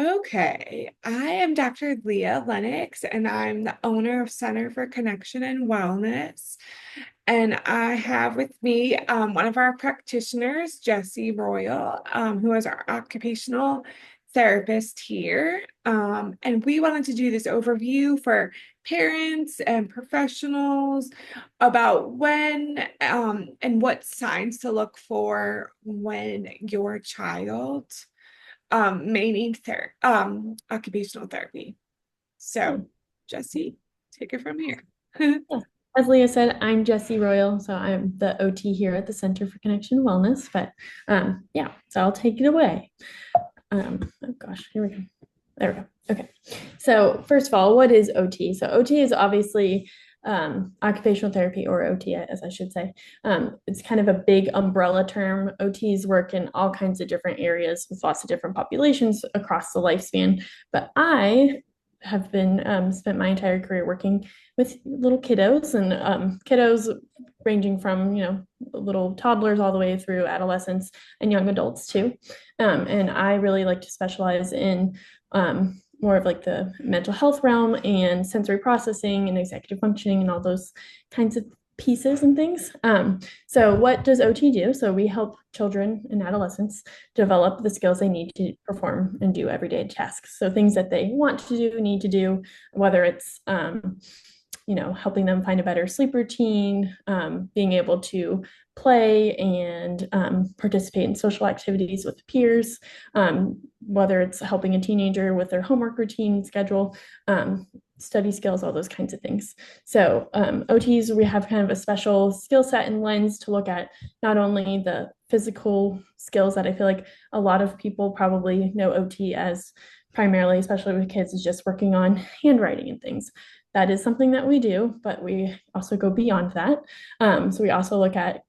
Okay, I am Dr. Leah Lennox, and I'm the owner of Center for Connection and Wellness. And I have with me one of our practitioners, Jessie Royal, who is our occupational therapist here. And we wanted to do this overview for parents and professionals about when and what signs to look for when your child may need occupational therapy. Yeah. So, Jesse, take it from here. Yeah. As Leah said, I'm Jessie Royal, so I'm the OT here at the Center for Connection and Wellness. But yeah, so I'll take it away. Oh gosh, here we go. There we go. Okay. So first of all, what is OT? So OT is obviously occupational therapy, or OT, as I should say. It's kind of a big umbrella term. OTs work in all kinds of different areas with lots of different populations across the lifespan. But I have been spent my entire career working with little kiddos, and kiddos ranging from little toddlers all the way through adolescents and young adults too. And I really like to specialize in more of like the mental health realm and sensory processing and executive functioning and all those kinds of pieces and things. So what does OT do? So we help children and adolescents develop the skills they need to perform and do everyday tasks. So things that they want to do, need to do, whether it's helping them find a better sleep routine, being able to play and participate in social activities with peers, whether it's helping a teenager with their homework routine schedule, study skills, all those kinds of things. So OTs, we have kind of a special skill set and lens to look at not only the physical skills that I feel like a lot of people probably know OT as primarily, especially with kids, is just working on handwriting and things. That is something that we do, but we also go beyond that. So we also look at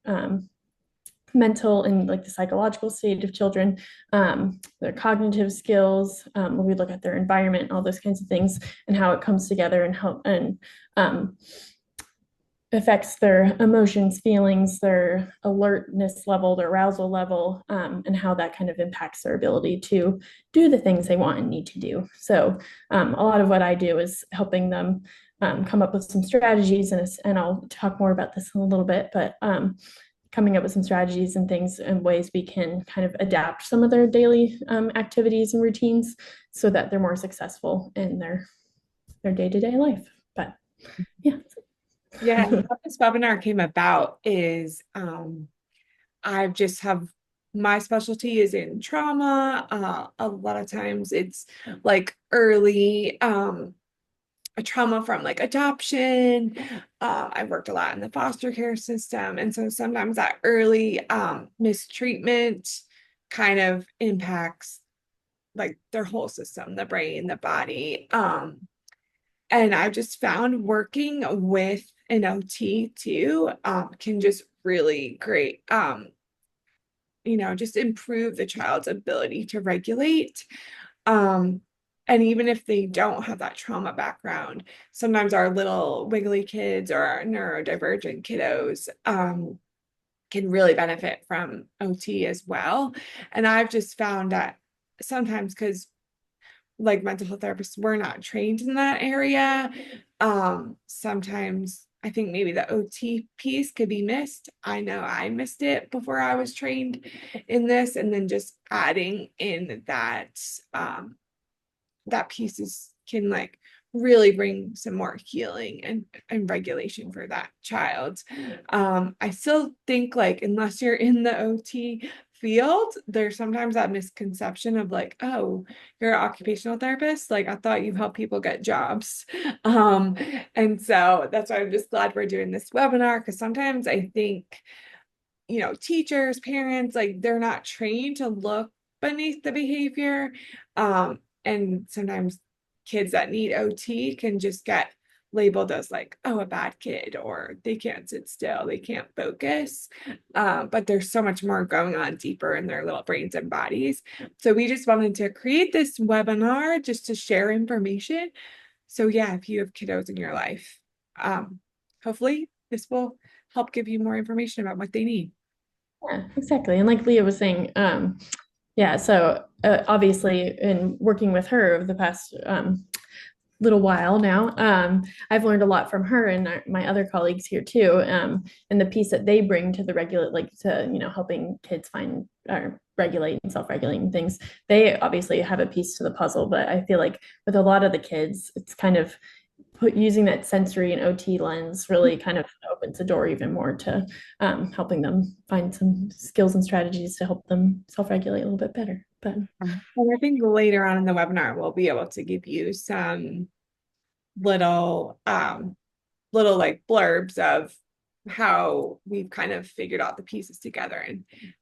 mental and like the psychological state of children, their cognitive skills. We look at their environment, all those kinds of things, and how it comes together and help and affects their emotions, feelings, their alertness level, their arousal level, and how that kind of impacts their ability to do the things they want and need to do. So a lot of what I do is helping them come up with some strategies, and I'll talk more about this in a little bit, but coming up with some strategies and things and ways we can kind of adapt some of their daily activities and routines so that they're more successful in their day-to-day life. But yeah. Yeah, how this webinar came about is I just have my specialty is in trauma. A lot of times it's like early a trauma from like adoption. I've worked a lot in the foster care system. And so sometimes that early mistreatment kind of impacts like their whole system, the brain, the body. And I've just found working with an OT too, can just really great, just improve the child's ability to regulate. Um, and even if they don't have that trauma background, sometimes our little wiggly kids or our neurodivergent kiddos, can really benefit from OT as well. And I've just found that sometimes because like mental health therapists, we're not trained in that area. Sometimes I think maybe the OT piece could be missed. I know I missed it before I was trained in this, and then just adding in that pieces can like really bring some more healing and regulation for that child. I still think like unless you're in the OT field, there's sometimes that misconception of like, oh, you're an occupational therapist. Like I thought you help people get jobs. Um, and so that's why I'm just glad we're doing this webinar because sometimes I think, teachers, parents, like they're not trained to look beneath the behavior. And sometimes kids that need OT can just get labeled as like, oh, a bad kid, or they can't sit still, they can't focus. But there's so much more going on deeper in their little brains and bodies. So we just wanted to create this webinar just to share information. So yeah, if you have kiddos in your life, hopefully this will help give you more information about what they need. Yeah, exactly. And like Leah was saying, Yeah, so obviously, in working with her over the past little while now, I've learned a lot from her and my other colleagues here too, and the piece that they bring to the regulate, like to helping kids find or regulate and self-regulating things. They obviously have a piece to the puzzle, but I feel like with a lot of the kids, it's kind of using that sensory and OT lens really kind of opens the door even more to helping them find some skills and strategies to help them self-regulate a little bit better. But And I think later on in the webinar, we'll be able to give you some little little like blurbs of how we've kind of figured out the pieces together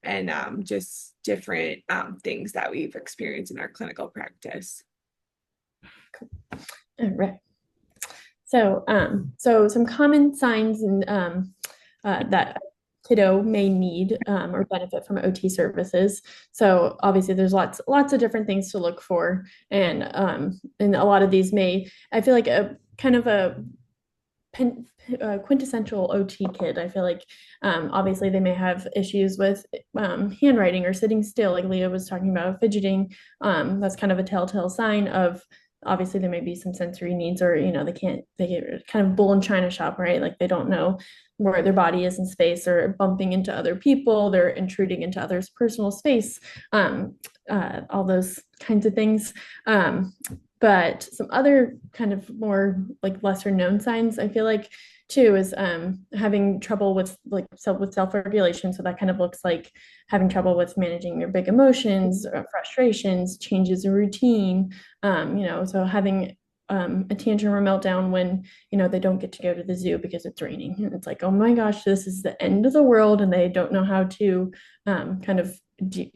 and just different things that we've experienced in our clinical practice. all right. So some common signs and that kiddo may need or benefit from OT services. So obviously, there's lots of different things to look for, and a lot of these I feel like a kind of a quintessential OT kid. I feel like obviously they may have issues with handwriting or sitting still, like Leah was talking about, fidgeting. That's kind of a telltale sign of obviously there may be some sensory needs, or they get kind of bull in china shop, right? Like they don't know where their body is in space, or bumping into other people, they're intruding into others' personal space, all those kinds of things. But some other kind of more like lesser known signs, I feel like too, is having trouble with self-regulation. So that kind of looks like having trouble with managing your big emotions, frustrations, changes in routine. So having a tantrum or meltdown when they don't get to go to the zoo because it's raining, and it's like, oh my gosh, this is the end of the world, and they don't know how to kind of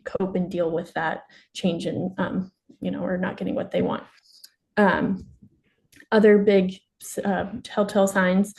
cope and deal with that change in or not getting what they want. Other big telltale signs,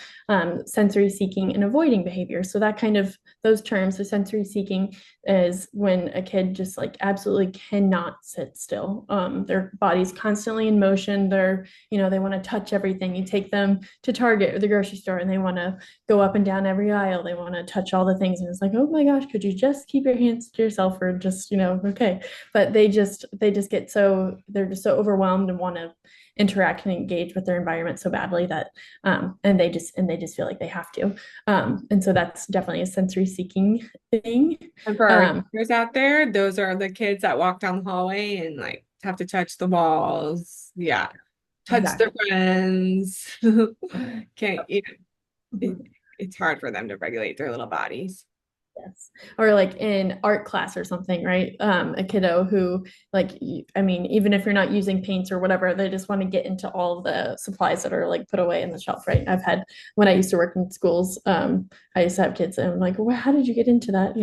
sensory seeking and avoiding behavior. So that kind of those terms, the sensory seeking is when a kid just like absolutely cannot sit still. Their body's constantly in motion. They want to touch everything. You take them to Target or the grocery store and they want to go up and down every aisle. They want to touch all the things. And it's like, oh my gosh, could you just keep your hands to yourself, or just, okay. But they just get so, they're just so overwhelmed and want to interact and engage with their environment so badly that and they just feel like they have to, and so that's definitely a sensory seeking thing. And for our viewers out there, those are the kids that walk down the hallway and like have to touch the walls. Yeah. Touch their Exactly. friends. Can't, it's hard for them to regulate their little bodies. Yes. Or like in art class or something, right? A kiddo who, like, I mean, even if you're not using paints or whatever, they just want to get into all the supplies that are like put away in the shelf, right? I've had, when I used to work in schools, I used to have kids and I'm like, well, how did you get into that?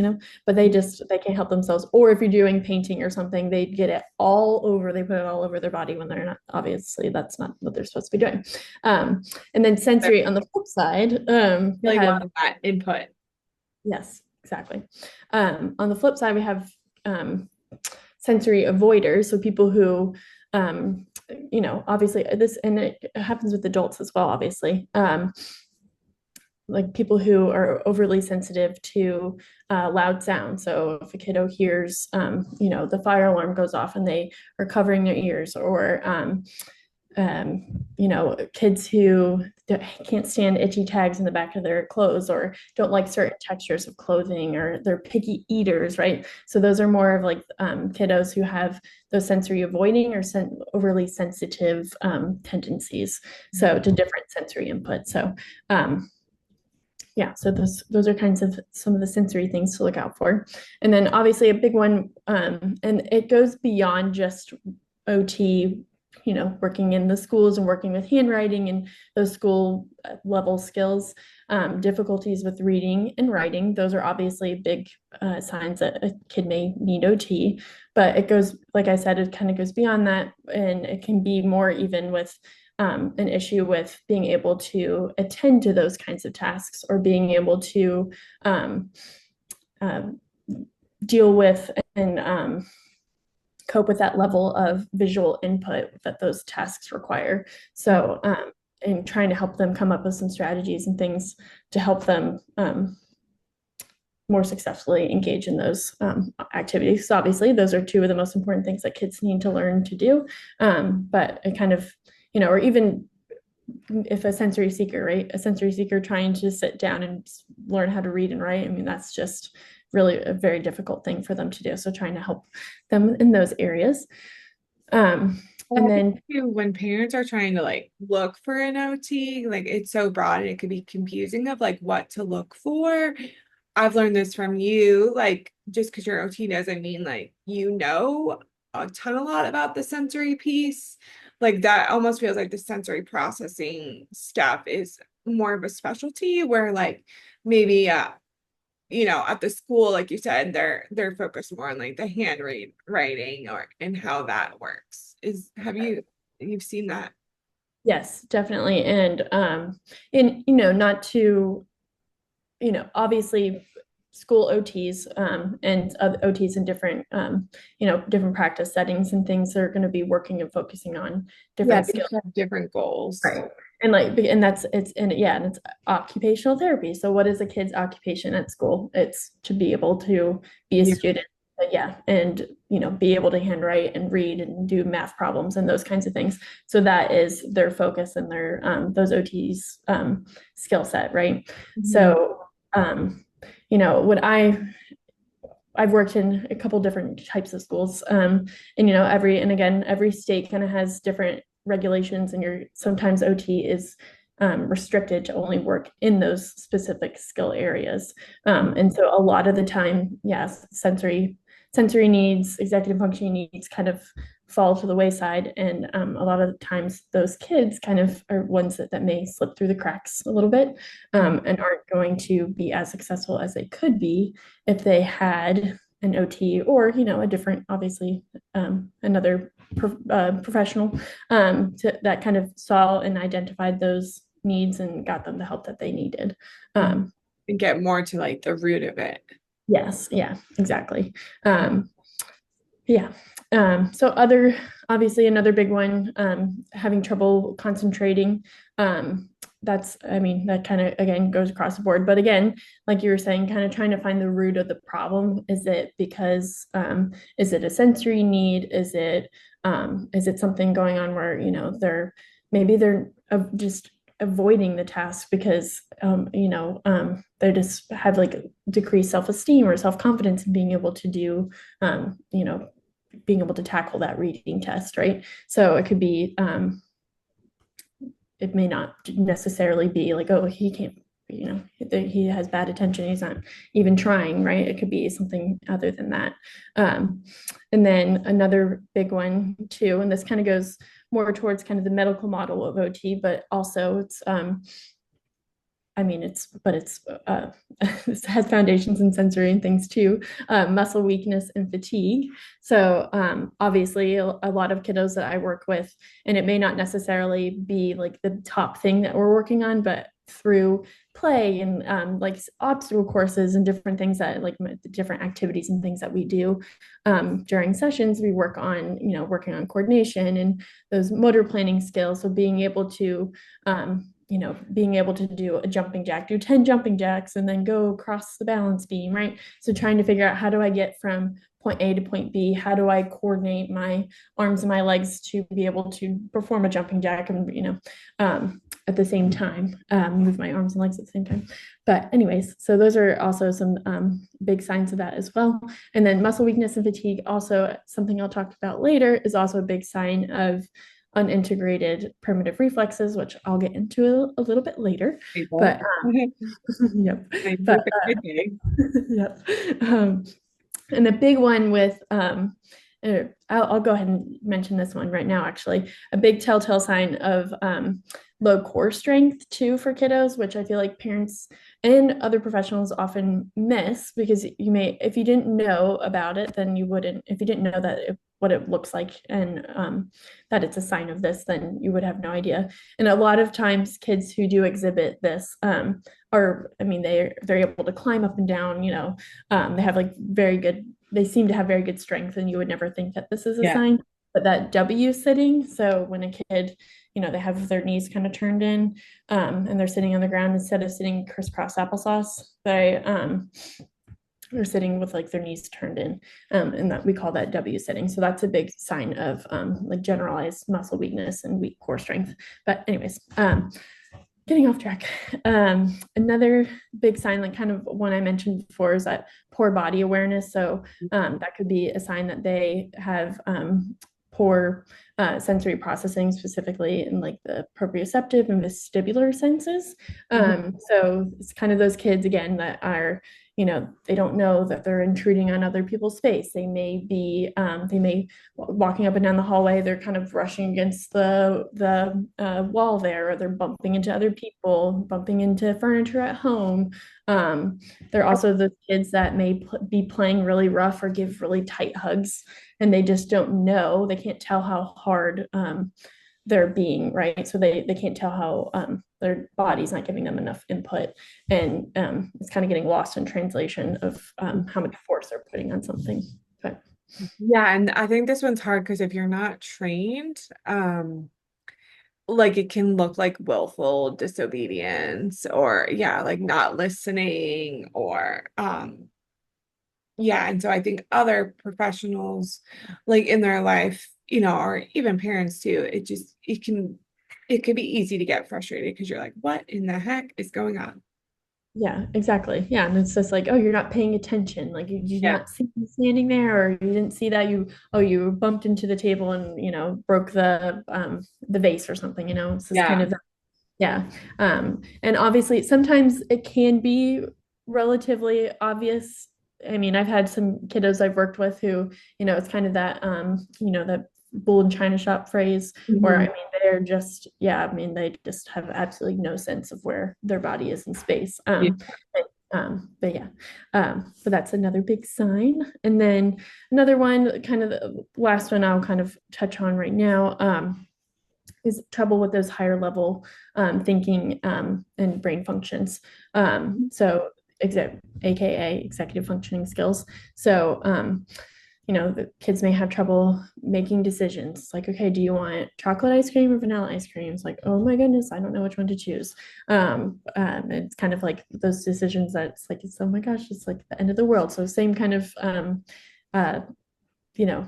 But they can't help themselves. Or if you're doing painting or something, they get it all over, they put it all over their body when they're not, obviously, that's not what they're supposed to be doing. And then They sensory on the flip side, really have, love that input. yes, exactly. On the flip side, we have sensory avoiders. So people who, obviously this, and it happens with adults as well, obviously. Like people who are overly sensitive to loud sound. So if a kiddo hears, the fire alarm goes off and they are covering their ears, or kids who can't stand itchy tags in the back of their clothes, or don't like certain textures of clothing, or they're picky eaters, right? So those are more of like kiddos who have those sensory avoiding or overly sensitive tendencies. So to different sensory input. So yeah, so those are kinds of some of the sensory things to look out for. And then obviously a big one, and it goes beyond just OT, working in the schools and working with handwriting and those school level skills, difficulties with reading and writing. Those are obviously big signs that a kid may need OT, but it goes, like I said, it kind of goes beyond that, and it can be more even with an issue with being able to attend to those kinds of tasks, or being able to uh, deal with and cope with that level of visual input that those tasks require. So, and trying to help them come up with some strategies and things to help them more successfully engage in those activities. So obviously, those are two of the most important things that kids need to learn to do. But it kind of, or even if a sensory seeker, right? A sensory seeker trying to sit down and learn how to read and write, I mean, that's just really a very difficult thing for them to do. So trying to help them in those areas. And then when parents are trying to like look for an OT, like it's so broad and it could be confusing of like what to look for. I've learned this from you, like just because you're OT doesn't mean like a lot about the sensory piece. Like that almost feels like the sensory processing stuff is more of a specialty where like maybe at the school, like you said, they're focused more on like the writing or and how that works. You've seen that? yes, definitely. And not to, obviously school OTs and OTs in different different practice settings and things are going to be working and focusing on different They skills. have different goals. Right. And that's and it's occupational therapy. So what is a kid's occupation at school? It's to be able to be a Yeah. student, and be able to handwrite and read and do math problems and those kinds of things. So that is their focus and their those OTs skill set, right? Mhm. So when I've worked in a couple different types of schools, and every state kind of has different regulations, and sometimes OT is restricted to only work in those specific skill areas. And so a lot of the time, yes, sensory needs, executive functioning needs kind of fall to the wayside. And a lot of the times those kids kind of are ones that may slip through the cracks a little bit, and aren't going to be as successful as they could be if they had an OT or, a different, obviously, another professional that kind of saw and identified those needs and got them the help that they needed. And get more to like the root of it. Yes, yeah, exactly. Yeah. So obviously another big one, having trouble concentrating. That kind of again goes across the board. But again, like you were saying, kind of trying to find the root of the problem. Is it because is it a sensory need? Is it something going on where they're just avoiding the task because they just have like decreased self-esteem or self-confidence in being able to do being able to tackle that reading test, right? So it could be it may not necessarily be like, oh, he can't, he has bad attention, he's not even trying, right? It could be something other than that. And then another big one too, and this kind of goes more towards kind of the medical model of OT, but also it's it has foundations in sensory and things too, muscle weakness and fatigue. So obviously a lot of kiddos that I work with, and it may not necessarily be like the top thing that we're working on, but through play and like obstacle courses and different things that like the different activities and things that we do during sessions, we work on, working on coordination and those motor planning skills. So being able to do a jumping jack, do 10 jumping jacks, and then go across the balance beam, right? So trying to figure out how do I get from point A to point B? How do I coordinate my arms and my legs to be able to perform a jumping jack and, at the same time, move my arms and legs at the same time. But anyways, so those are also some big signs of that as well. And then muscle weakness and fatigue, also something I'll talk about later, is also a big sign of unintegrated primitive reflexes, which I'll get into a little bit later. But yep. But, yep. And the big one with I'll go ahead and mention this one right now, actually. A big telltale sign of low core strength too for kiddos, which I feel like parents and other professionals often miss, because if you didn't know about it, then you wouldn't, if you didn't know what it looks like and that it's a sign of this, then you would have no idea. And a lot of times kids who do exhibit this they're able to climb up and down, they have like they seem to have very good strength, and you would never think that this is a sign. But that W sitting, so when a kid, they have their knees kind of turned in, and they're sitting on the ground instead of sitting crisscross applesauce, or sitting with like their knees turned in, and that we call that W sitting. So that's a big sign of like generalized muscle weakness and weak core strength. But anyways, getting off track. Another big sign, like kind of one I mentioned before, is that poor body awareness. So that could be a sign that they have poor sensory processing, specifically in like the proprioceptive and vestibular senses. So it's kind of those kids again that are, they don't know that they're intruding on other people's space. They may walking up and down the hallway, they're kind of brushing against the wall there, or they're bumping into other people, bumping into furniture at home. They're also the kids that may be playing really rough or give really tight hugs, and they just don't know. They can't tell how hard they're being, right? So they can't tell how their body's not giving them enough input, and it's kind of getting lost in translation of how much force they're putting on something. But Yeah, and I think this one's hard because if you're not trained, like it can look like willful disobedience or yeah, like not listening or yeah, and so I think other professionals like in their life, or even parents too, it could be easy to get frustrated because you're like, what in the heck is going on? yeah, exactly. Yeah. And it's just like, oh, you're not paying attention. Like you did Yeah. not see me standing there, or you didn't see that you bumped into the table and, broke the vase or something, it's just kind Yeah. of, yeah. And obviously sometimes it can be relatively obvious. I mean, I've had some kiddos I've worked with who, it's kind of that bull in China shop phrase, where I Mhm. mean they're just, yeah, I mean they just have absolutely no sense of where their body is in space. Yeah. But yeah, but that's another big sign. And then another one, kind of the last one I'll kind of touch on right now, is trouble with those higher level thinking and brain functions. So AKA executive functioning skills. So the kids may have trouble making decisions, like, okay, do you want chocolate ice cream or vanilla ice cream? It's like, oh my goodness, I don't know which one to choose. It's kind of like those decisions that it's oh my gosh, it's like the end of the world. So same kind of uh, you know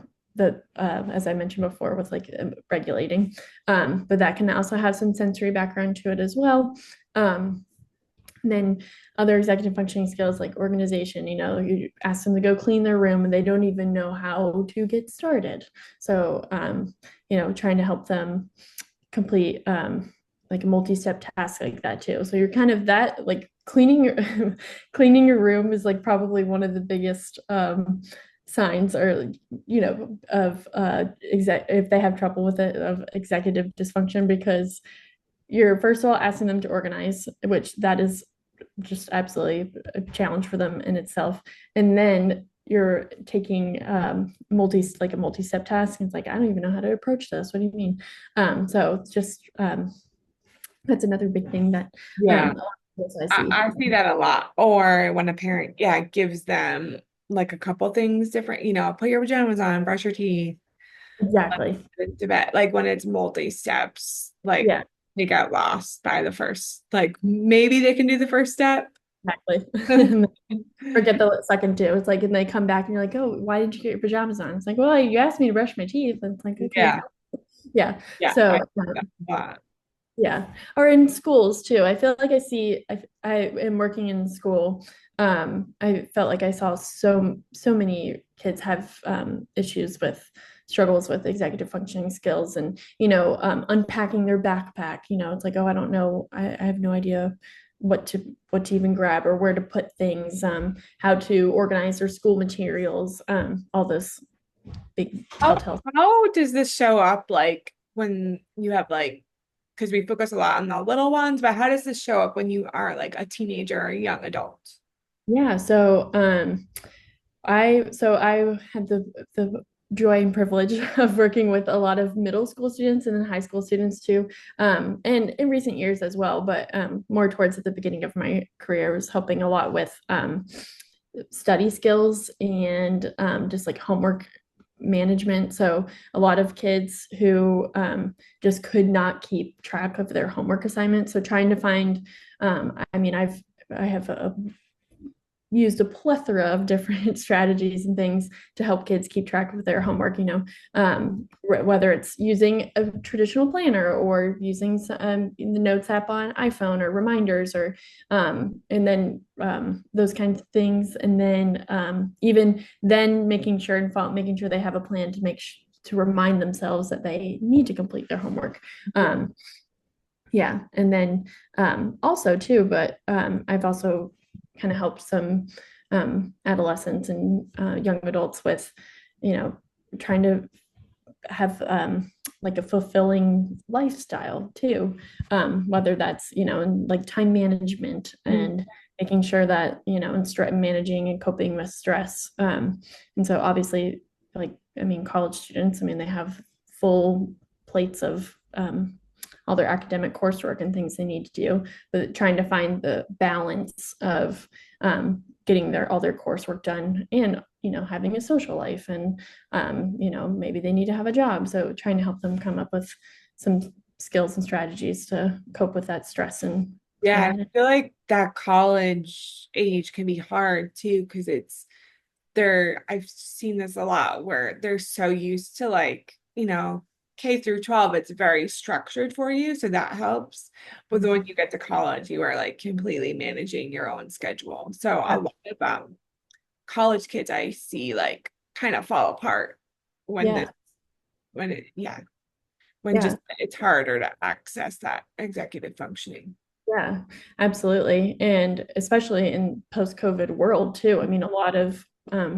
as I mentioned before, with like regulating, but that can also have some sensory background to it as well. And then other executive functioning skills like organization, you ask them to go clean their room and they don't even know how to get started. So, trying to help them complete like a multi-step task like that too. So you're kind of that, like cleaning your cleaning your room is like probably one of the biggest signs, or of if they have trouble with it, of executive dysfunction, because you're first of all asking them to organize, which that is just absolutely a challenge for them in itself. And then you're taking like a multi-step task, and it's like, I don't even know how to approach this. What do you mean? So it's just that's another big thing that Yeah. a lot of I I, see. I see that a lot. Or when a parent, yeah, gives them like a couple things different, put your pajamas on, brush your teeth, Exactly. to bed. Like when it's multi steps, like Yeah, they got lost by the first, like maybe they can do the first step. exactly. Forget the second two. It's like, and they come back and you're like, oh, why did you get your pajamas on? It's like, well, you asked me to brush my teeth. And it's like, okay, Yeah. yeah. Yeah. So I see that a lot. yeah, or in schools too. I feel like I am working in school. I felt like I saw so many kids have issues with struggles with executive functioning skills, and unpacking their backpack. It's like, oh, I don't know, I have no idea what to even grab or where to put things. How to organize their school materials. All those big How, telltale. how does this show up like when you have like, because we focus a lot on the little ones, but how does this show up when you are like a teenager or a young adult? Yeah, so I had the joy and privilege of working with a lot of middle school students and then high school students too, and in recent years as well. But more towards at the beginning of my career, I was helping a lot with study skills and just like homework management. So a lot of kids who just could not keep track of their homework assignments. So trying to find, I mean, I have a used a plethora of different strategies and things to help kids keep track of their homework, whether it's using a traditional planner or using the Notes app on iPhone or reminders or and then those kinds of things. And then even then making sure they have a plan to to remind themselves that they need to complete their homework. Yeah. And then also too, but I've also kind of helped some adolescents and young adults with, trying to have like a fulfilling lifestyle too, whether that's, like time management and making sure that, and managing and coping with stress. And so obviously, college students, they have full plates of all their academic coursework and things they need to do, but trying to find the balance of getting all their coursework done and having a social life and maybe they need to have a job, so trying to help them come up with some skills and strategies to cope with that stress. And Yeah, I feel like that college age can be hard too, because I've seen this a lot where they're so used to K through 12, it's very structured for you, so that helps. But then when you get to college, you are like completely managing your own schedule. So a lot of college kids I see like kind of fall apart when yeah this when it yeah, when yeah just it's harder to access that executive functioning. Yeah, absolutely. And especially in post-COVID world too. A lot of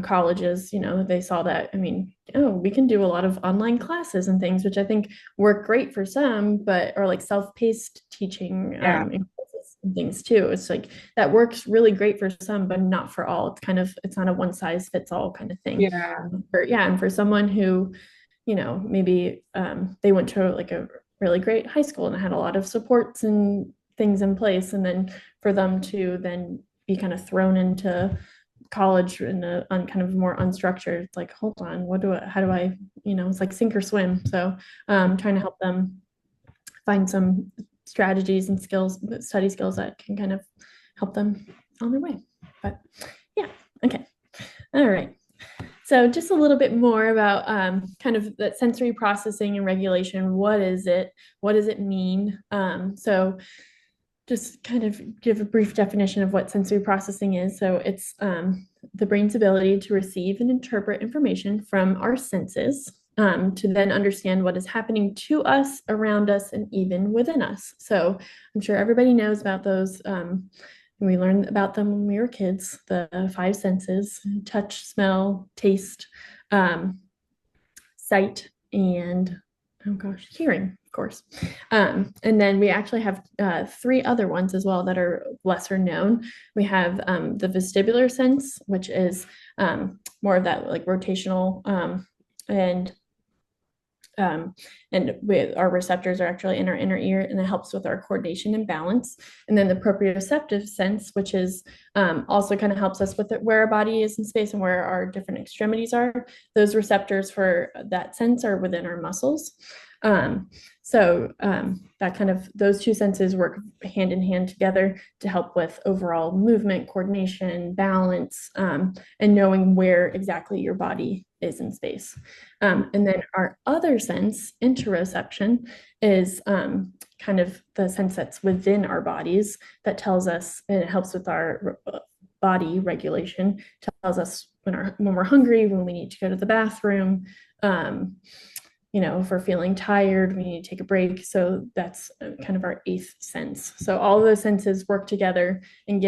colleges, they saw that, oh, we can do a lot of online classes and things, which I think work great for some, or like self-paced teaching Yeah. and things too. It's like that works really great for some, but not for all. It's not a one size fits all kind of thing. Yeah. And for someone who, maybe they went to like a really great high school and had a lot of supports and things in place, and then for them to then be kind of thrown into college in kind of more unstructured, it's like, hold on, how do I, it's like sink or swim. So trying to help them find some strategies and study skills that can kind of help them on their way. But yeah, okay, all right. So just a little bit more about kind of that sensory processing and regulation. What is it? What does it mean? So just kind of give a brief definition of what sensory processing is. So it's the brain's ability to receive and interpret information from our senses to then understand what is happening to us, around us, and even within us. So I'm sure everybody knows about those. We learned about them when we were kids, the five senses: touch, smell, taste, sight, and oh gosh, hearing, of course. And then we actually have three other ones as well that are lesser known. We have the vestibular sense, which is more of that like rotational and our receptors are actually in our inner ear, and it helps with our coordination and balance. And then the proprioceptive sense, which is also kind of helps us with where our body is in space and where our different extremities are. Those receptors for that sense are within our muscles. That kind of those two senses work hand in hand together to help with overall movement, coordination, balance, and knowing where exactly your body is in space. And then our other sense, interoception, is kind of the sense that's within our bodies that tells us, and it helps with our body regulation, tells us when we're hungry, when we need to go to the bathroom, if we're feeling tired, we need to take a break. So that's kind of our eighth sense. So all of those senses work together and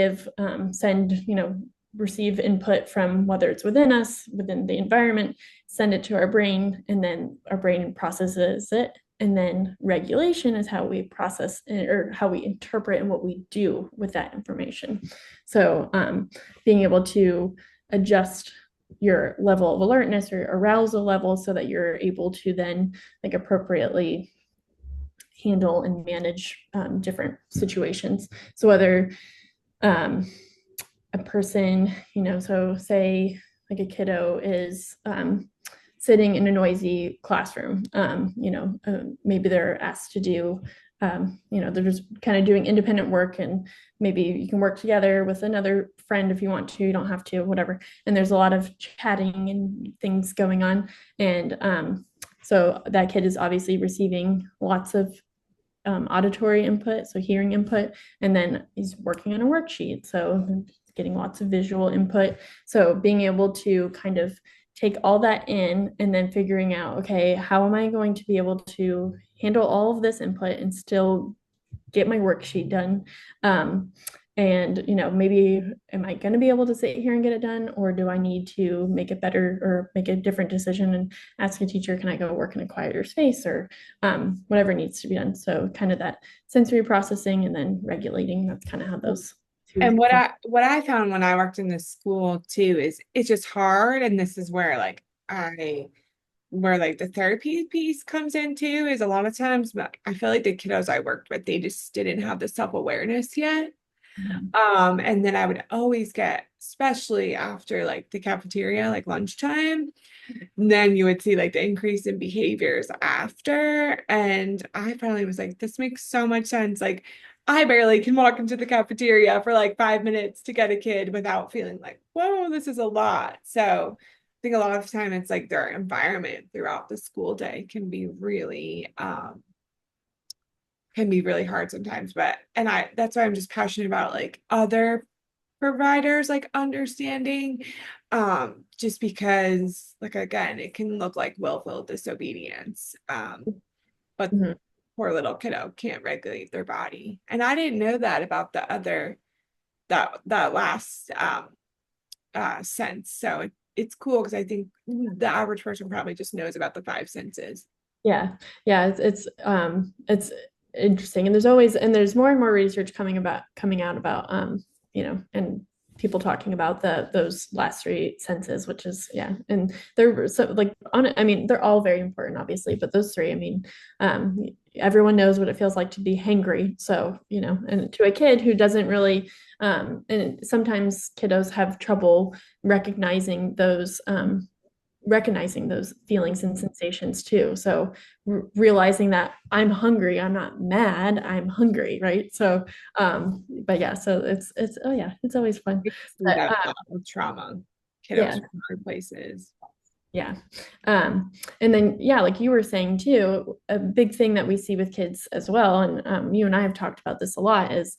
receive input from whether it's within us, within the environment, send it to our brain, and then our brain processes it. And then regulation is how we process or how we interpret and what we do with that information. So being able to adjust your level of alertness or arousal level so that you're able to then like appropriately handle and manage different situations. So whether a person, so say like a kiddo is sitting in a noisy classroom, maybe they're asked to do they're just kind of doing independent work, and maybe you can work together with another friend if you want to, you don't have to, whatever. And there's a lot of chatting and things going on. And so that kid is obviously receiving lots of auditory input, so hearing input, and then he's working on a worksheet, so getting lots of visual input. So being able to kind of take all that in and then figuring out, okay, how am I going to be able to handle all of this input and still get my worksheet done? And maybe am I going to be able to sit here and get it done, or do I need to make it better or make a different decision and ask a teacher, can I go work in a quieter space, or whatever needs to be done? So kind of that sensory processing and then regulating, that's kind of how those two And what things. I found when I worked in this school too is it's just hard, and this is where like the therapy piece comes in too, is a lot of times but I feel like the kiddos I worked with, they just didn't have the self-awareness yet. And then I would always get, especially after like the cafeteria, like lunchtime, then you would see like the increase in behaviors after. And I finally was like, this makes so much sense. Like, I barely can walk into the cafeteria for like 5 minutes to get a kid without feeling like, whoa, this is a lot. So I think a lot of time it's like their environment throughout the school day can be really hard sometimes. But and I that's why I'm just passionate about like other providers like understanding, just because like again it can look like willful disobedience, but Mhm. poor little kiddo can't regulate their body. And I didn't know that about the other that last sense. So it's cool because I think the average person probably just knows about the five senses. Yeah, yeah, it's interesting, and there's more and more research coming out about and people talking about those last three senses, which is, yeah, and they're so like on I mean they're all very important, obviously, but those three, I mean, um, everyone knows what it feels like to be hangry, so and to a kid who doesn't really, and sometimes kiddos have trouble recognizing those feelings and sensations too. So realizing that I'm hungry, I'm not mad, I'm hungry, right? So, but yeah, so it's oh yeah, it's always fun. You see But that a lot with trauma, kiddos yeah, from hard places. yeah. And then yeah, like you were saying too, a big thing that we see with kids as well, and you and I have talked about this a lot, is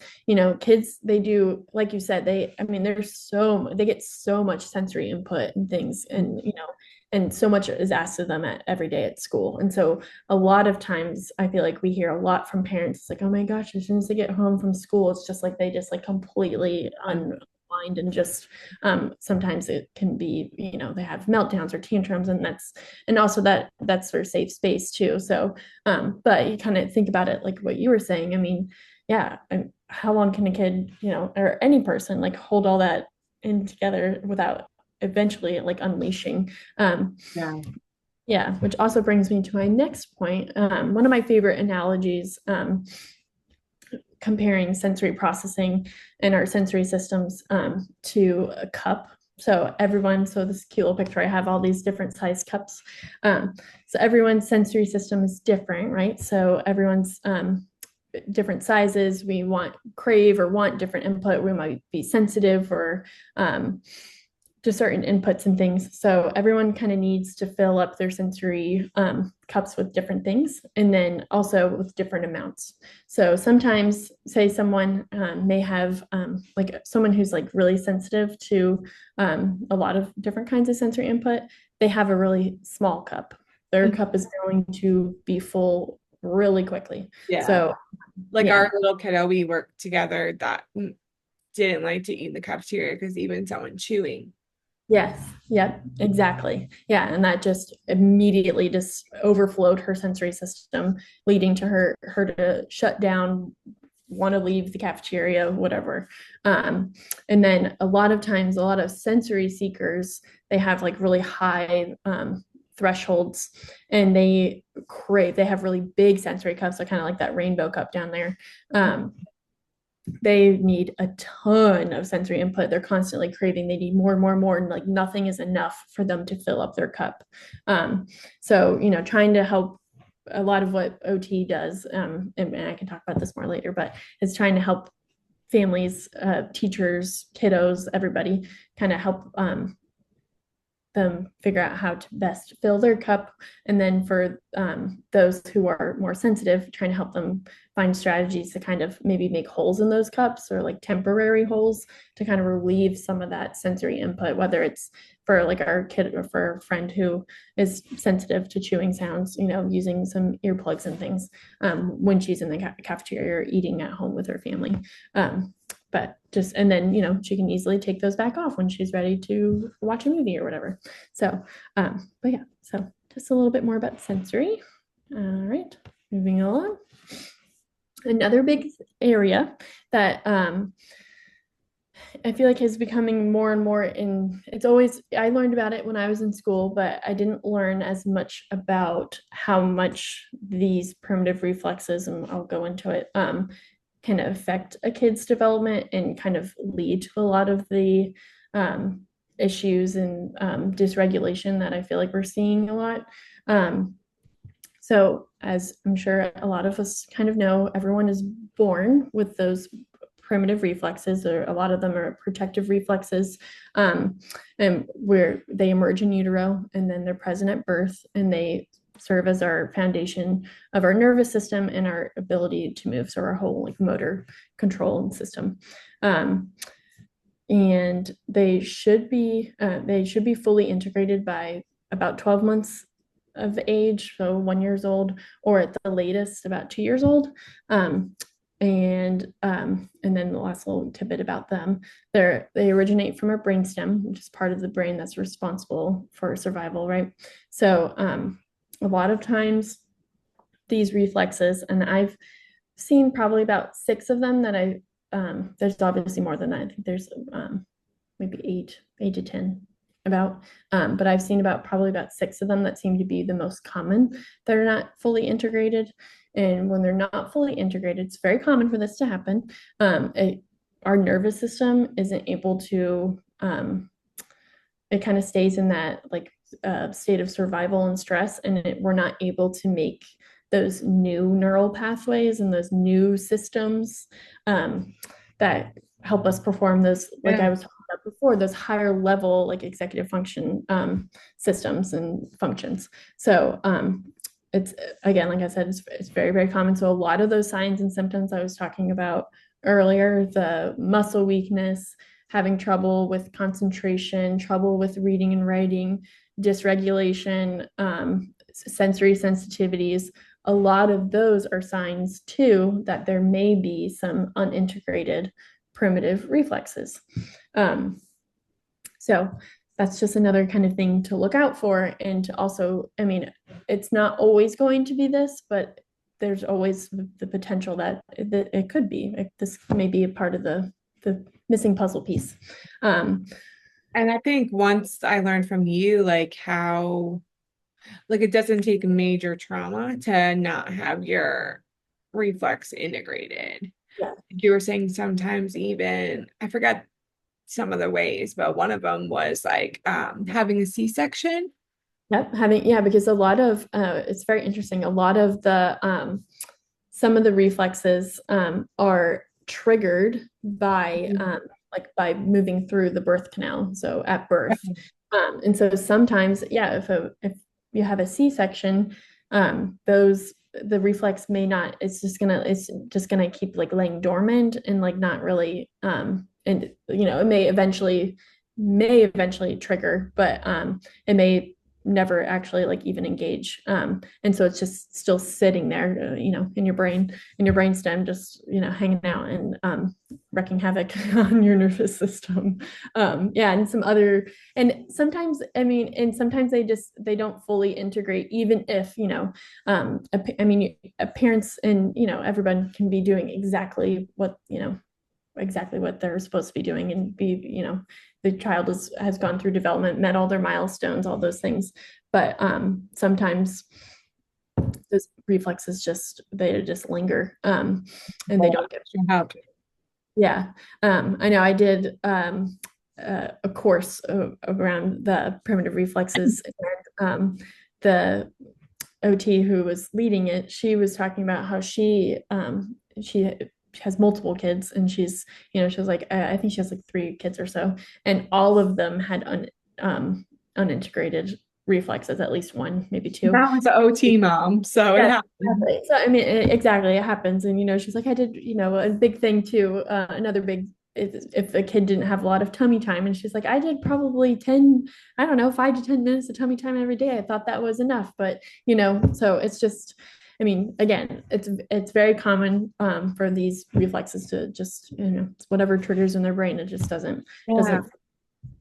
kids, they do, like you said, I mean, they get so much sensory input and things, and and so much is asked of them every day at school. And so a lot of times I feel like we hear a lot from parents. It's like, oh my gosh, as soon as they get home from school, it's just like they just like completely unwind, and just sometimes it can be, they have meltdowns or tantrums, and also that's their safe space too. So but you kind of think about it like what you were saying. I mean, yeah, how long can a kid, or any person, like hold all that in together without eventually like unleashing? Yeah. Yeah, which also brings me to my next point. One of my favorite analogies, comparing sensory processing and our sensory systems, to a cup. So this cute little picture, I have all these different size cups. So everyone's sensory system is different, right? So everyone's different sizes. We crave or want different input. We might be sensitive or to certain inputs and things. So everyone kind of needs to fill up their sensory cups with different things, and then also with different amounts. So sometimes, say someone may have like someone who's like really sensitive to a lot of different kinds of sensory input, they have a really small cup. Their cup is going to be full really quickly. Yeah. So Like yeah. our little kiddo, we worked together that didn't like to eat in the cafeteria because even someone chewing. Yes. Yep. Exactly. Yeah. And that just immediately just overflowed her sensory system, leading to her to shut down, want to leave the cafeteria, whatever. And then a lot of times, a lot of sensory seekers, they have like really high thresholds, and they have really big sensory cups, so kind of like that rainbow cup down there. They need a ton of sensory input. They're constantly craving. They need more and more and more, and like nothing is enough for them to fill up their cup. So trying to help a lot of what OT does, and I can talk about this more later, but it's trying to help families, teachers, kiddos, everybody kind of help them figure out how to best fill their cup. And then for those who are more sensitive, trying to help them find strategies to kind of maybe make holes in those cups, or like temporary holes, to kind of relieve some of that sensory input, whether it's for like our kid or for a friend who is sensitive to chewing sounds, using some earplugs and things when she's in the cafeteria or eating at home with her family. But just, and then, she can easily take those back off when she's ready to watch a movie or whatever. So, but yeah, so just a little bit more about sensory. All right, moving along. Another big area that I feel like is becoming more and more I learned about it when I was in school, but I didn't learn as much about how much these primitive reflexes, and I'll go into it, can affect a kid's development and kind of lead to a lot of the issues and dysregulation that I feel like we're seeing a lot. So as I'm sure a lot of us kind of know, everyone is born with those primitive reflexes, or a lot of them are protective reflexes, and where they emerge in utero, and then they're present at birth, and they serve as our foundation of our nervous system and our ability to move. So our whole like motor control system. And they should be fully integrated by about 12 months of age, so 1 year old, or at the latest about 2 years old. And then the last little tidbit about them, they originate from our brainstem, which is part of the brain that's responsible for survival, right? So a lot of times these reflexes, and I've seen probably about 6 of them that there's obviously more than that. I think there's maybe 8 to 10 about, but I've seen probably about 6 of them that seem to be the most common that are not fully integrated. And when they're not fully integrated, it's very common for this to happen. Our nervous system isn't able to, it kind of stays in that like state of survival and stress, and we're not able to make those new neural pathways and those new systems that help us perform those, like I was talking about before, those higher level like executive function systems and functions. So it's, again, like I said, it's very, very common. So a lot of those signs and symptoms I was talking about earlier, the muscle weakness, having trouble with concentration, trouble with reading and writing, dysregulation, sensory sensitivities, a lot of those are signs too that there may be some unintegrated primitive reflexes. So that's just another kind of thing to look out for. And to also, I mean, it's not always going to be this, but there's always the potential that it could be. This may be a part of the missing puzzle piece. And I think once I learned from you, like how, like it doesn't take major trauma to not have your reflex integrated. Yeah. You were saying sometimes even, I forgot some of the ways, but one of them was like having a C-section. Yep, because a lot of it's very interesting. A lot of the some of the reflexes are triggered by like by moving through the birth canal, so at birth. And so sometimes, yeah, if you have a C-section, the reflex may not, it's just gonna keep like laying dormant and like not really and it may eventually trigger, but it may never actually like even engage. And so it's just still sitting there, in your brainstem, just, hanging out and wreaking havoc on your nervous system. Yeah, and sometimes, sometimes they don't fully integrate, even if, parents and, everyone can be doing exactly what they're supposed to be doing, and be, the child has gone through development, met all their milestones, all those things. But sometimes those reflexes just linger, and they don't get help. Yeah. I know I did a course around the primitive reflexes, and the OT who was leading it, she was talking about how she has multiple kids, and she was like, I think she has like 3 kids or so, and all of them had unintegrated reflexes, at least one, maybe 2. That was an OT mom, so it Yes, happened. exactly. So I mean, exactly, it happens, and she's like, I did, a big thing too. Another big is if a kid didn't have a lot of tummy time, and she's like, I did probably 10, I don't know, 5 to 10 minutes of tummy time every day. I thought that was enough, but so it's just, I mean, again, it's very common for these reflexes to just, it's whatever triggers in their brain, it just Yeah. doesn't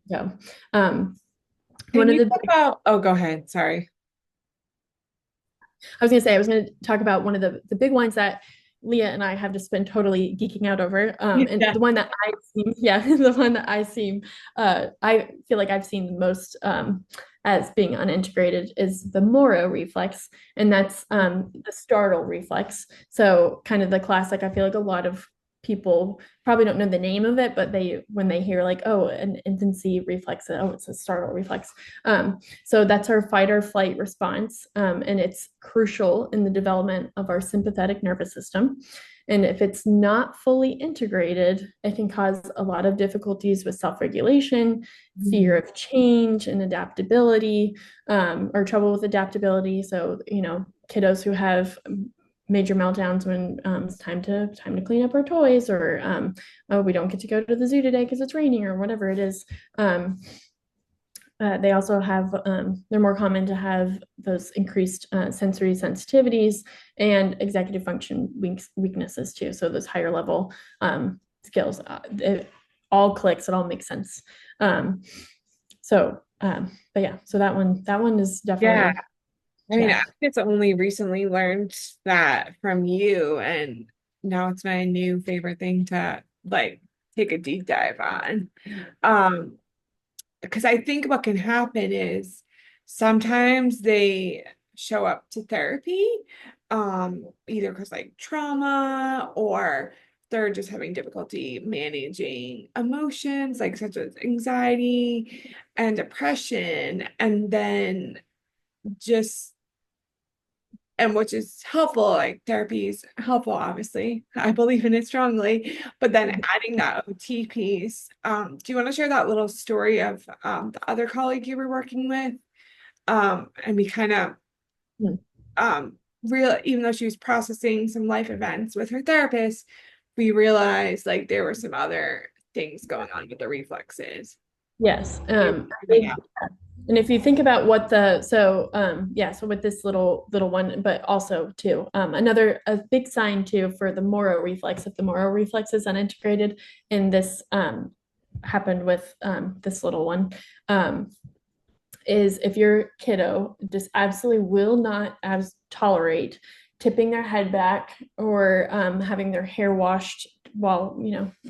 go. Um, Can one of you the talk about, oh, go ahead. Sorry. I was going to say, I was going to talk about one of the big ones that Leah and I have just been totally geeking out over. And Yeah. the one that I seem, yeah, the one that I feel like I've seen the most as being unintegrated is the Moro reflex, and that's the startle reflex. So kind of the classic, I feel like a lot of people probably don't know the name of it, but when they hear like, oh, an infancy reflex, oh, it's a startle reflex. So that's our fight or flight response, and it's crucial in the development of our sympathetic nervous system. And if it's not fully integrated, it can cause a lot of difficulties with self-regulation, fear of change, and adaptability, or trouble with adaptability. So, kiddos who have major meltdowns when it's time to clean up our toys, or oh, we don't get to go to the zoo today because it's raining, or whatever it is. They also have, they're more common to have those increased sensory sensitivities and executive function weaknesses too. So those higher level skills, it all clicks, it all makes sense. But yeah, so that one is Yeah. definitely, I mean, yeah. I just only recently learned that from you, and now it's my new favorite thing to like take a deep dive on. Um, because I think what can happen is sometimes they show up to therapy, either because like trauma or they're just having difficulty managing emotions, like such as anxiety and depression, and then just and which is helpful, like therapy is helpful, obviously. I believe in it strongly. But then adding that OT piece, do you want to share that little story of the other colleague you were working with? And we kind of Hmm. real even though she was processing some life events with her therapist, we realized like there were some other things going on with the reflexes. Yes. You were finding out. And if you think about so with this little one, but also too, another a big sign too for the Moro reflex, if the Moro reflex is unintegrated, and this happened with this little one, is if your kiddo just absolutely will not tolerate tipping their head back, or having their hair washed while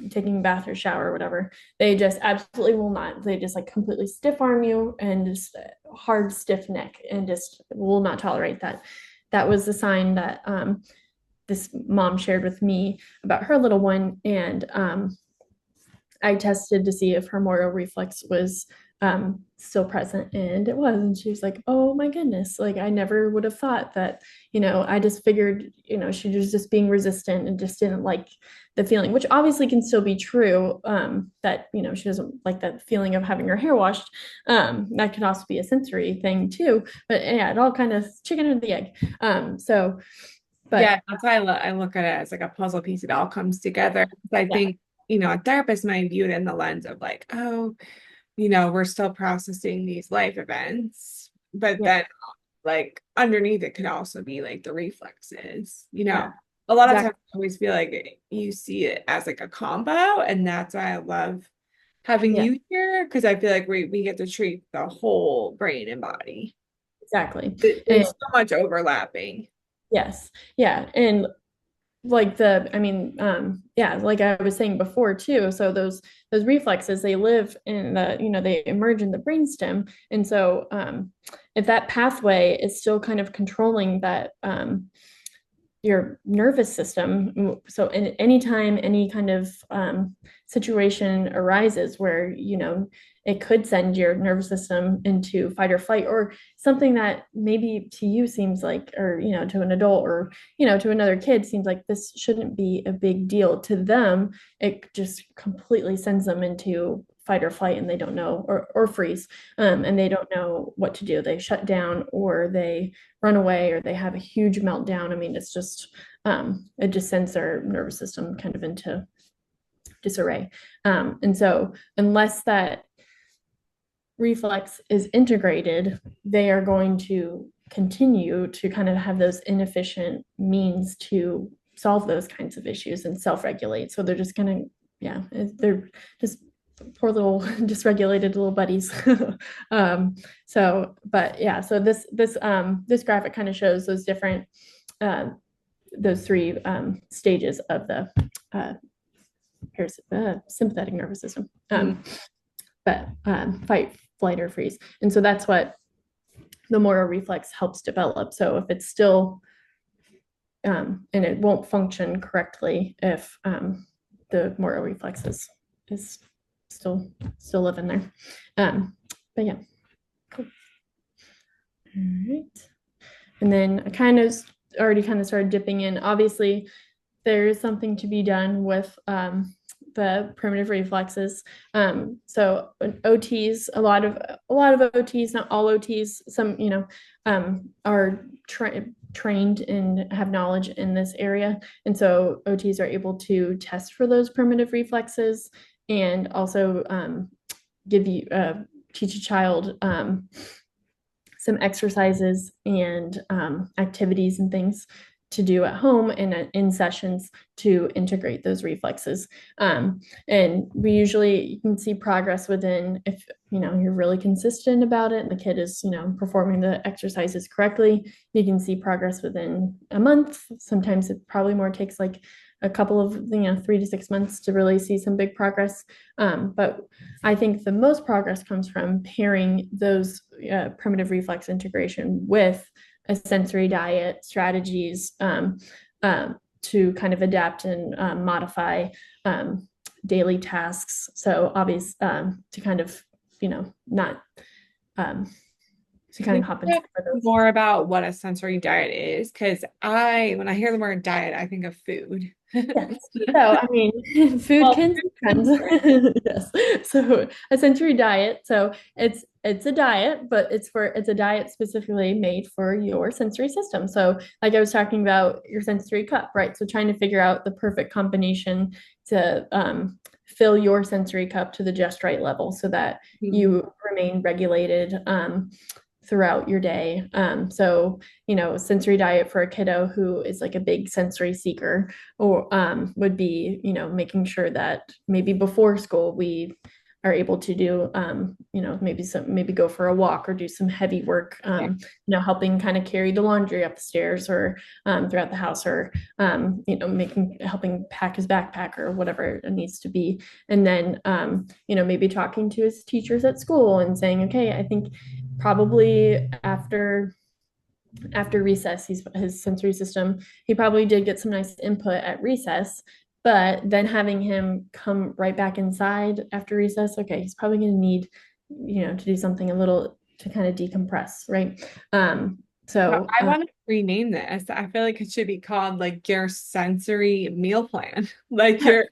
taking a bath or shower or whatever. They just absolutely will not. They just like completely stiff arm you, and just hard stiff neck, and just will not tolerate that. That was the sign that this mom shared with me about her little one, and I tested to see if her Moro reflex was still present, and it was. And she was like, oh my goodness, like I never would have thought that. I just figured, she was just being resistant and just didn't like the feeling, which obviously can still be true, that she doesn't like that feeling of having her hair washed. That could also be a sensory thing too, but yeah, it all kind of chicken and the egg. Yeah, But that's why I look at it as like a puzzle piece. It all comes together. 'Cause I yeah, think, a therapist might view it in the lens of like, oh, we're still processing these life events. But yeah, then like underneath it could also be like the reflexes, yeah, A lot of exactly. times I always feel like you see it as like a combo, and that's why I love having Yeah, you here because I feel like we get to treat the whole brain and body. exactly. And There's so much overlapping. yes, yeah. And like I mean, yeah, like I was saying before too, so those reflexes, they live in they emerge in the brainstem. And so if that pathway is still kind of controlling your nervous system. So anytime any kind of situation arises where, it could send your nervous system into fight or flight, or something that maybe to you seems like, or, to an adult, or, to another kid seems like this shouldn't be a big deal. To them, it just completely sends them into fight or flight, and they don't know, or freeze, and they don't know what to do. They shut down, or they run away, or they have a huge meltdown. I mean, it's just it just sends their nervous system kind of into disarray. And so unless that reflex is integrated, they are going to continue to kind of have those inefficient means to solve those kinds of issues and self-regulate. So they're just gonna, yeah, they're just poor little dysregulated little buddies. But yeah, so this graphic kind of shows those different those three stages of the sympathetic nervous system. But fight, flight, or freeze. And so that's what the Moro reflex helps develop. So if it's still, and it won't function correctly if the Moro reflex is still living there. But yeah, cool. All right. And then I kind of already kind of started dipping in. Obviously, there is something to be done with the primitive reflexes. So OTs, a lot of OTs, not all OTs, some are trained and have knowledge in this area, and so OTs are able to test for those primitive reflexes, and also teach a child some exercises and activities and things to do at home and in sessions to integrate those reflexes. And we usually, you can see progress within, if you're really consistent about it and the kid is performing the exercises correctly, you can see progress within a month. Sometimes it probably more takes like a couple of 3 to 6 months to really see some big progress. But I think the most progress comes from pairing those primitive reflex integration with a sensory diet strategies to kind of adapt and modify daily tasks. So obvious to kind of, not to kind of hop into more about what a sensory diet is, because when I hear the word diet, I think of food. Yes. So, I mean, food can depend. Yes. So, a sensory diet. So, it's a diet, but it's a diet specifically made for your sensory system. So, like I was talking about your sensory cup, right? So, trying to figure out the perfect combination to fill your sensory cup to the just right level so that you remain regulated throughout your day. So, sensory diet for a kiddo who is like a big sensory seeker, or would be, making sure that maybe before school we are able to do, maybe go for a walk or do some heavy work, helping kind of carry the laundry up the stairs or throughout the house, or helping pack his backpack or whatever it needs to be. And then maybe talking to his teachers at school and saying, okay, I think probably after recess, his sensory system, he probably did get some nice input at recess, but then having him come right back inside after recess, okay, he's probably going to need to do something a little to kind of decompress, right? So I want to rename this. I feel like it should be called like your sensory meal plan, like your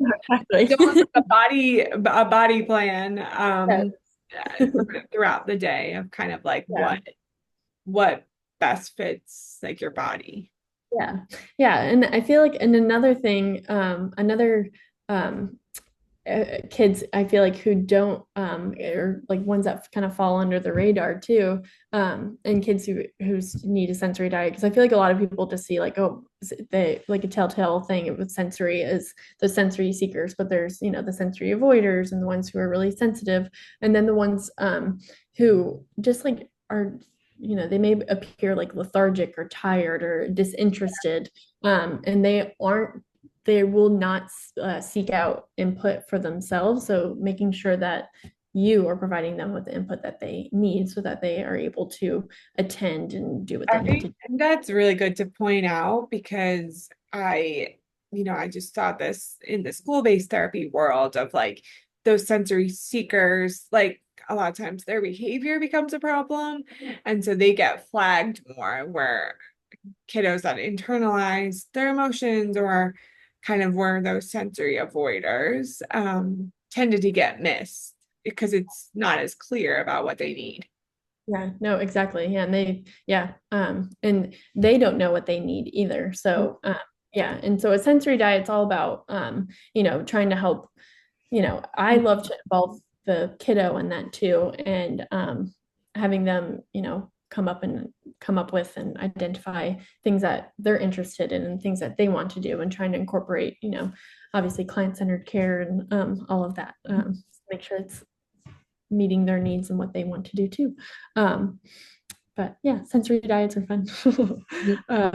a body plan throughout the day of kind of like what best fits like your body. Yeah. And I feel like, and another thing, kids, I feel like, who don't or like ones that kind of fall under the radar too, and kids who need a sensory diet, because I feel like a lot of people just see like, oh, they like a telltale thing with sensory is the sensory seekers, but there's the sensory avoiders and the ones who are really sensitive, and then the ones who just like are, they may appear like lethargic or tired or disinterested, and they will not seek out input for themselves. So making sure that you are providing them with the input that they need so that they are able to attend and do what they I need to think do. that's really good to point out because I just saw this in the school-based therapy world of like those sensory seekers, like a lot of times their behavior becomes a problem. And so they get flagged more where kiddos that internalize their emotions or kind of were those sensory avoiders tended to get missed because it's not as clear about what they need. Yeah, no, exactly. Yeah, and they don't know what they need either. So, yeah, and so a sensory diet's all about, trying to help. I love to involve the kiddo in that too, and having them, come up with and identify things that they're interested in and things that they want to do, and trying to incorporate, obviously client-centered care and all of that. Make sure it's meeting their needs and what they want to do too. Um, but yeah, sensory diets are fun. uh,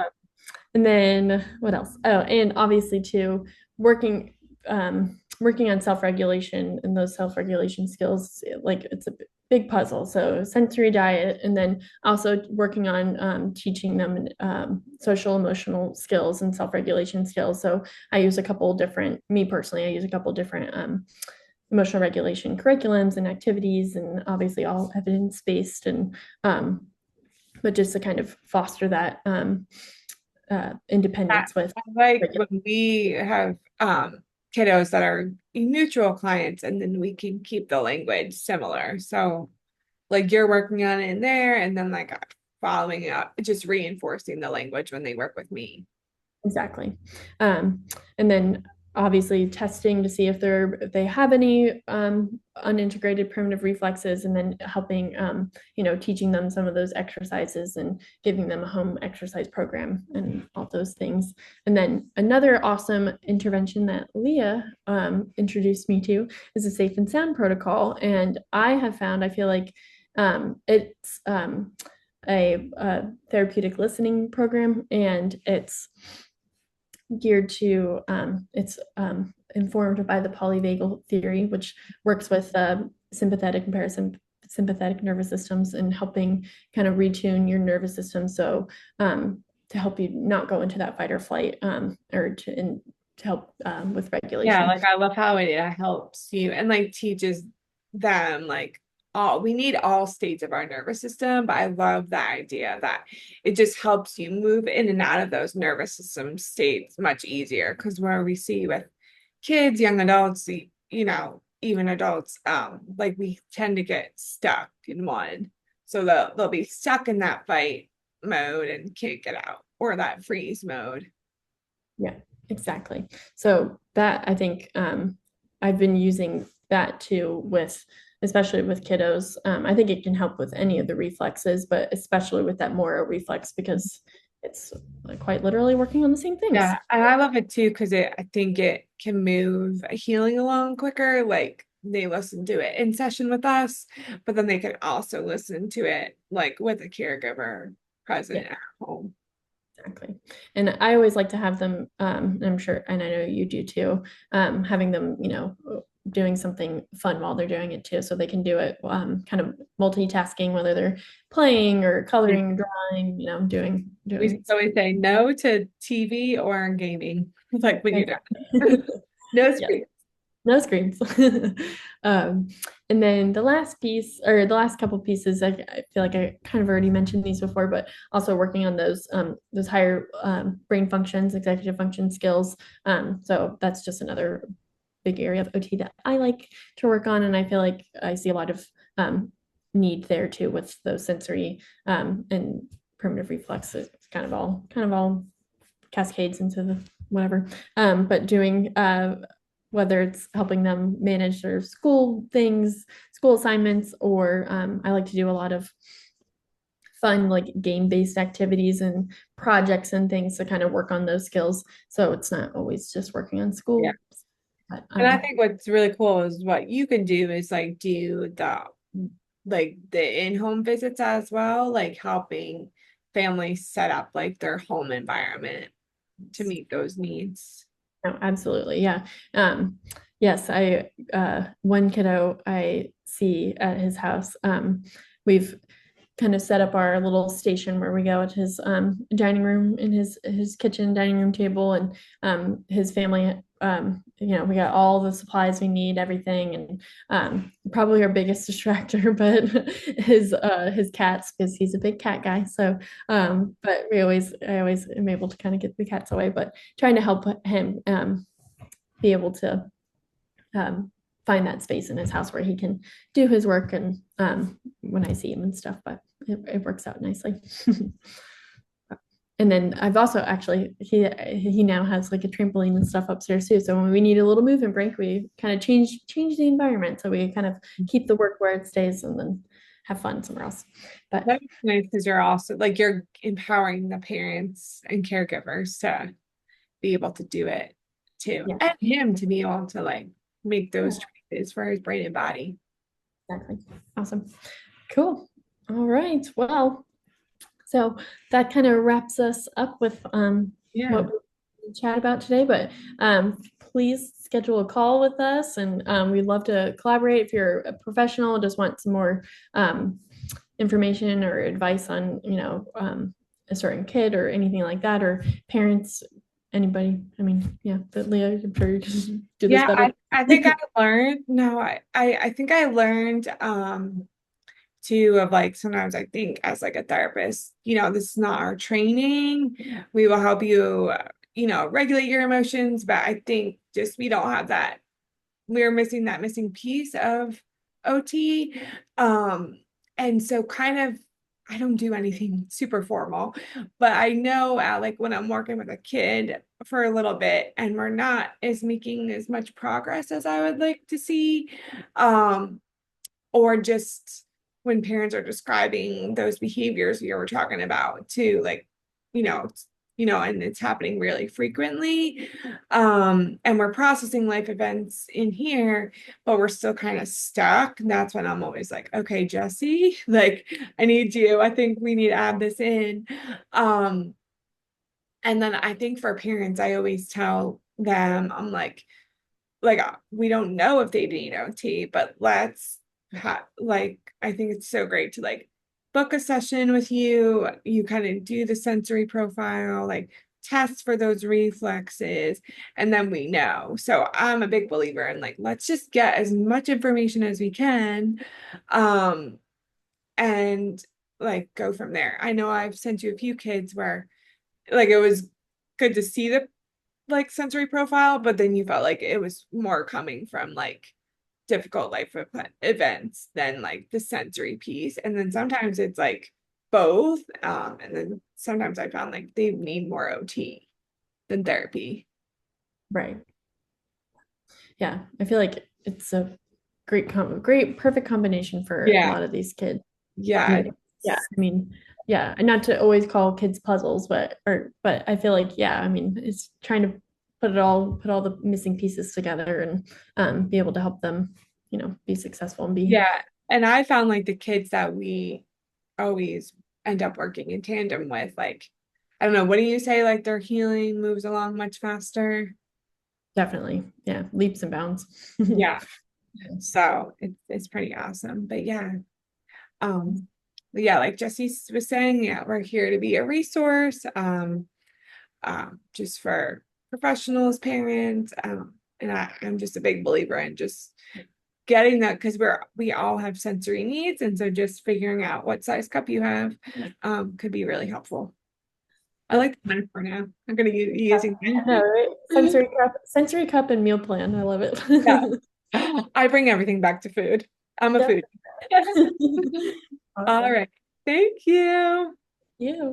and then what else? Oh, and obviously too, working on self-regulation and those self-regulation skills, like it's a big puzzle. So sensory diet, and then also working on teaching them social emotional skills and self-regulation skills. So I use a couple different, me personally, I use a couple different emotional regulation curriculums and activities, and obviously all evidence-based, and but just to kind of foster that I independence with I like regulation. when we have kiddos that are neutral clients and then we can keep the language similar. So like you're working on it in there and then like following up, just reinforcing the language when they work with me. Exactly. And then obviously testing to see if they have any unintegrated primitive reflexes, and then helping teaching them some of those exercises and giving them a home exercise program and all those things. And then another awesome intervention that Leah introduced me to is a safe and sound protocol. And I feel like it's a therapeutic listening program, and it's informed by the polyvagal theory, which works with sympathetic and parasympathetic nervous systems, and helping kind of retune your nervous system, so to help you not go into that fight or flight, or to help with Yeah, regulation. like I love how it helps you and like teaches them like all we need all states of our nervous system, but I love the idea that it just helps you move in and out of those nervous system states much easier. Because where we see with kids, young adults, even adults, like we tend to get stuck in one. So they'll be stuck in that fight mode and can't get out, or that freeze mode. Yeah, exactly. So that, I think, I've been using that too with, especially with kiddos. I think it can help with any of the reflexes, but especially with that Moro reflex, because it's like quite literally working on the same things. Yeah, and I love it too because I think it can move a healing along quicker. Like they listen to it in session with us, but then they can also listen to it like with a caregiver Yeah, present at home. exactly. And I always like to have them, and I'm sure, and I know you do too, having them, doing something fun while they're doing it too, so they can do it, kind of multitasking, whether they're playing or coloring, drawing, We doing. always say no to TV or gaming, like when you're done. Exactly. No Yes, screen. no screens. um, and then the last piece, or the last couple pieces, I feel like I kind of already mentioned these before, but also working on those higher brain functions, executive function skills. So that's just another big area of OT that I like to work on, and I feel like I see a lot of need there too with those sensory and primitive reflexes. It's kind of all cascades into the whatever. But doing whether it's helping them manage their school things, school assignments, or I like to do a lot of fun like game-based activities and projects and things to kind of work on those skills. So it's not always just working on Yeah. school. But And I think what's really cool is what you can do is like do the in-home visits as well, like helping families set up like their home environment to meet those needs. no, absolutely, yeah. Yes, I one kiddo I see at his house. We've kind of set up our little station where we go at his dining room in his kitchen dining room table, and his family, we got all the supplies we need, everything, and probably our biggest distractor, but his cats, because he's a big cat guy. So but I always am able to kind of get the cats away, but trying to help him be able to find that space in his house where he can do his work, and when I see him and stuff, but it works out nicely. And then I've also actually he now has like a trampoline and stuff upstairs too. So when we need a little movement break, we kind of change the environment. So we kind of keep the work where it stays and then have fun somewhere else. But That's nice because you're also like you're empowering the parents and caregivers to be able to do it too, yeah, and him to be able to like make those choices for his brain and body. exactly. Awesome. Cool. All right. Well, so that kind of wraps us up with Yeah. what we chat about today. But please schedule a call with us, and we'd love to collaborate. If you're a professional and just want some more information or advice on, a certain kid or anything like that, or parents, anybody. I mean, yeah, but Leah, I'm sure you can do this Yeah, better. I think I learned, no, I think I learned too of like sometimes I think as like a therapist, this is not our training. We will help you, regulate your emotions, but I think just we don't have that. We're missing that missing piece of OT. And so kind of I don't do anything super formal, but I know like when I'm working with a kid for a little bit and we're not as making as much progress as I would like to see, um, or just when parents are describing those behaviors you were talking about too, like, you know, and it's happening really frequently. And we're processing life events in here, but we're still kind of stuck. And that's when I'm always like, okay, Jesse, like I need you. I think we need to add this in. Um, and then I think for parents, I always tell them, I'm like we don't know if they need OT, but let's like I think it's so great to like book a session with you. You kind of do the sensory profile, like test for those reflexes, and then we know. So I'm a big believer in like let's just get as much information as we can, um, and like go from there. I know I've sent you a few kids where like it was good to see the like sensory profile, but then you felt like it was more coming from like difficult life events than like the sensory piece. And then sometimes it's like both. And then sometimes I found like they need more OT than therapy. Right. Yeah, I feel like it's a great perfect combination for a Yeah. lot of these kids. I Yeah. mean, yeah, I mean, yeah, and not to always call kids puzzles, but I feel like, yeah, I mean, it's trying to put all the missing pieces together, and be able to help them, be successful and be Yeah. And I found like the kids that we always end up working in tandem with, like, I don't know, what do you say? Like their healing moves along much faster. definitely, yeah, leaps and bounds. Yeah. So it's pretty awesome. But yeah, yeah, like Jesse was saying, yeah, we're here to be a resource, just for professionals, parents, and I'm just a big believer in just getting that because we all have sensory needs, and so just figuring out what size cup you have, could be really helpful. I like the metaphor now. I'm gonna use using No, that. right? Sensory cup and meal plan. I love it. Yeah, I bring everything back to food. I'm a Yep. food. All Awesome. right. Thank you. Yeah.